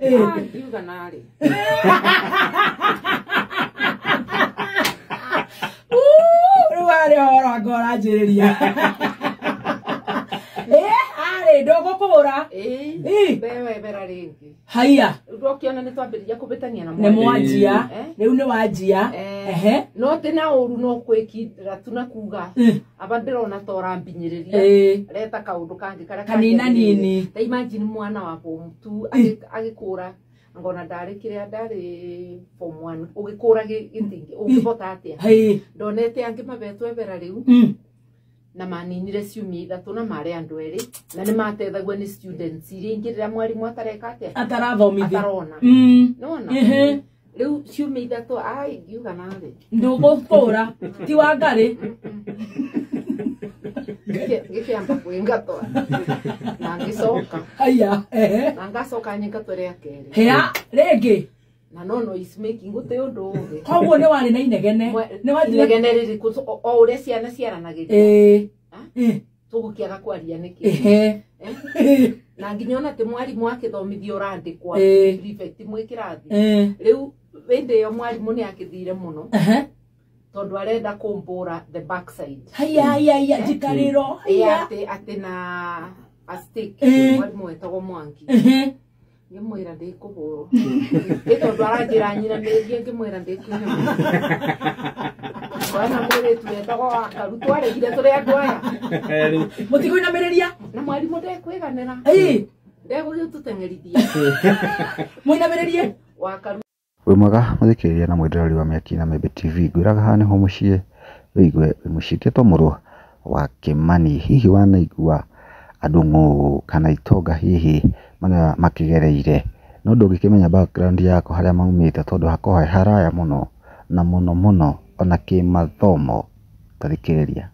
Ngiuga narĩ. Rwari ora ngora njiriria. Ndogo kũgũra. Bewe bera rĩngĩ. Haya. Ndokiona nĩ twambĩrĩria kũbĩtania na mwana. Nĩ mwanjia. Rĩu nĩ wanjia. No tĩ na ũru no kwĩkindĩra tu na kuga. Aba ndĩrona ta ũrambinyĩrĩria. Reta kaũndũ kangĩ karĩa kanina nini. Ta imagine mwana wa form 2 agĩkũra. Ngona ndarĩ kĩrĩa ndarĩ form 1. Ũgĩkũra gĩtingi. Ũngĩbota atĩa. Ndonete angĩ mabetwo ebera rĩu. Na maninire ciumia ithatũ na marĩ andũ erĩ na nĩ matethagwo nĩ students iria ingĩ rĩrĩa mwarimũ atareka atĩa atarathomithia atarona nona rĩu ciumia ithatũ ngiuga narĩ ndũgũkũra ti wa ngarĩ gĩkĩamba kwĩngatwa na ngĩcoka haya na ngacoka nyingatwa rĩa kerĩ hĩa rĩngĩ na no is making gũte ũndũ ũngĩ koguo nĩ warĩ na inegene nĩ warĩ inegene rĩrĩkũ o ũrĩa ciana ciaranagĩria tũgũkĩaga kwaria nĩkĩ na nginya ona atĩ mwarimũ akĩthomithia ũrandĩkwa prefect mwĩ kĩrathi rĩu hĩndĩ ĩyo mwarimũ nĩ akĩthire mũno tondũ arenda kũmbũra the backside haya njikarĩro atĩ na a stick mwarimũ wetagwo Mwangi ngĩmwĩra ndĩkũhũrwo tondũ aranjĩra nyina mĩĩgie ngĩmwĩra ndĩkũhũrwo wana mũirĩtu wetagwo Wakaru twaregire tũrĩ andũ aya mũtikũinamĩrĩria na mwarimũ ndekwĩganĩra ndegũthiĩ tũteng'erithia mũinamĩrĩrie Wakaru. Wĩ mwega mũthikĩrĩria na mwenderi wa Mĩaki na Membe TV, ngwĩraga haha nĩho mũciĩ wĩigue mũciĩkĩtwo mũrũ wa Kĩmani. Hihi wanaigua andũ ng'ũ kana itonga hihi mana makĩgereire no ndũngĩkĩmenya background yako harĩa maumĩte tondũ hakoragwo haraya mũno na mũno ona kĩmathomo. Tarĩkĩrĩria.